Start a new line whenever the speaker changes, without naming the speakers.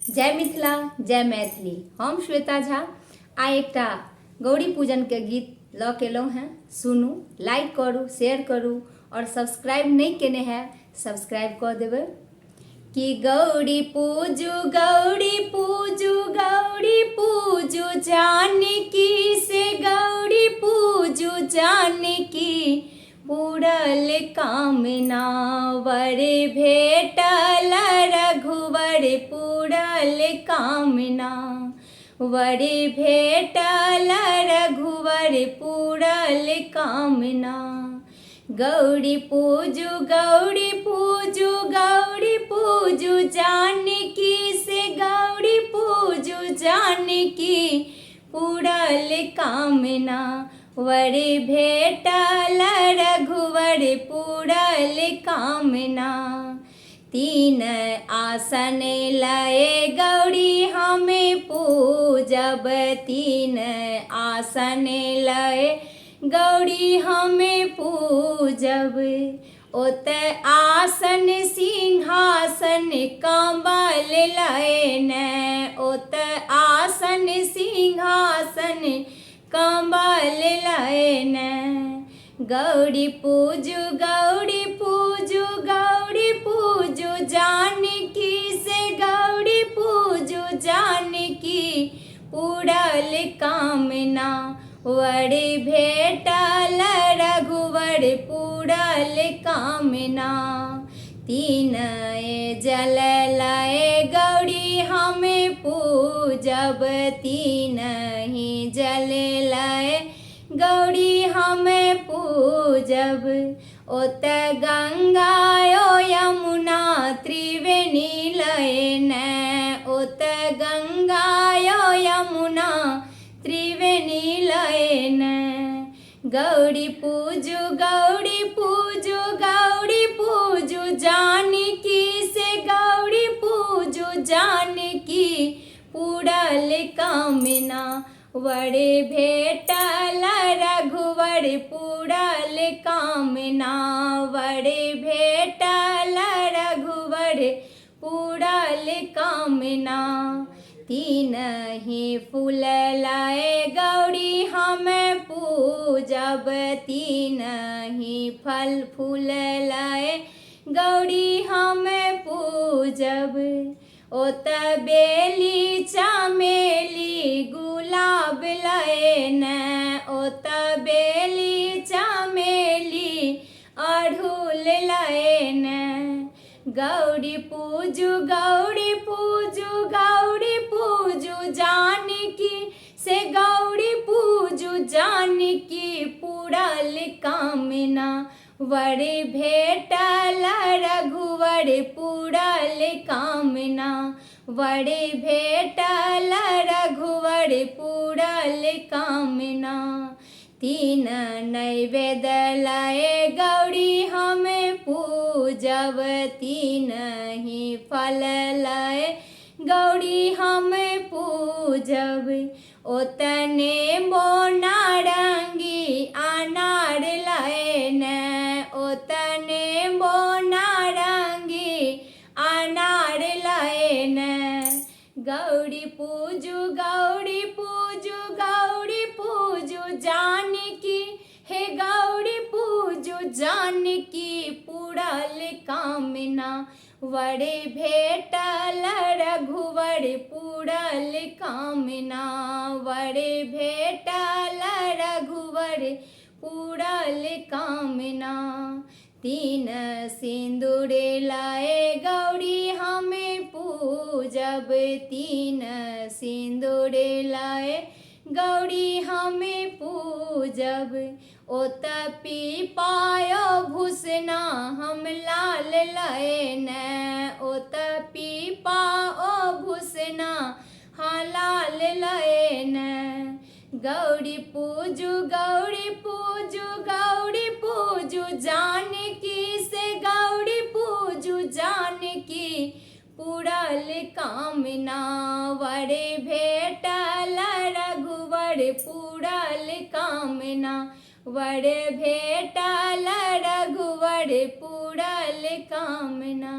जय मिथिला जय मैथिली। हम श्वेता झा आ एकटा गौरी पूजन के गीत लऽ के एलहुँ हैं। सुनू, लाइक करू, शेयर करू और सब्सक्राइब नहीं केने हैं सब्सक्राइब कर देबै। कि गौरी पूजू गौरी पूजू गौरी पूजू जानकी से गौरी पूजू जानकी पूरल कामना वर भेटल रघुवर पूरल कामना वर भेटल रघुवर पूरल कामना। गौरी पूजू गौरी पूजू गौरी पूजू जानकी से गौरी पूजू जानकी पूरल कामना वर भेटल रघुवर पूरल कामना। तीन आसन लए गौरी हमें पूजब तीन आसन लए गौरी हमें पूजब। ओत आसन सिंहासन कमल लयन ओत आसन सिंहासन कमल लयन। गौरी पूजू गौरी पूजू गौरी पूजू जानकी से गौरी पूजू जानकी पूरल कामना वर भेटल रघुवर पूरल कामना। तीन जल लए गौरी हमें पूजब तीन ही जल लए गौरी हमें पूजब। ओत गंगा यमुना त्रिवेणी लयन ओत गंगा यमुना त्रिवेणी लयन। गौरी पूजू गौरी पूजू गौरी पूजू जानकी से गौरी पूजू जानकी पूरल कामना वर भेटल रघुवर पूरल कामना वर भेटल रघुवर पूरल कामना। तीन ही फूल लाए गौरी हमें पूजब तीन ही फल फूल लाए गौरी हमें पूजब। ओत बेली चमेली गुलाब लयन ओत बेली चमेली अड़हुल लयन। गौरी पूजू गौरी पूजू गौरी पूजू जानकी से गौरी पूजू जानकी पूरल कामना वर भेटल रघुवर पूरल कामना वर भेटल रघुवर पूरल कामना। तीन नैवेद्य लाए गौरी हमें पूजब तीन ही फल लाए गौरी हमें पूजब। ओतने नारंगी अनार लयन ओतने नारंगी अनार लयन। गौरी पूजू गौरी पूजू गौरी पूजू जानकी हे गौरी पूजू जानकी पूरल कामना वर भेटल रघुवर पूरल कामना वर भेटल रघुवर पूरल कामना। तीन सिंदूर लाए गौरी हमें पूजब तीन सिंदूर लाए गौरी हमें पूजब। ओत पीपायो भूषना हम लाल लयन ओत पीपा ओ भूषना हाँ लाल लयन। गौरी पूजू गौरी पूजू गौरी पूजू जानकी से गौरी पूजू जानकी पूरल कामना वर भेटल रघुवर पूरल कामना वर भेटल रघुवर पूरल कामना।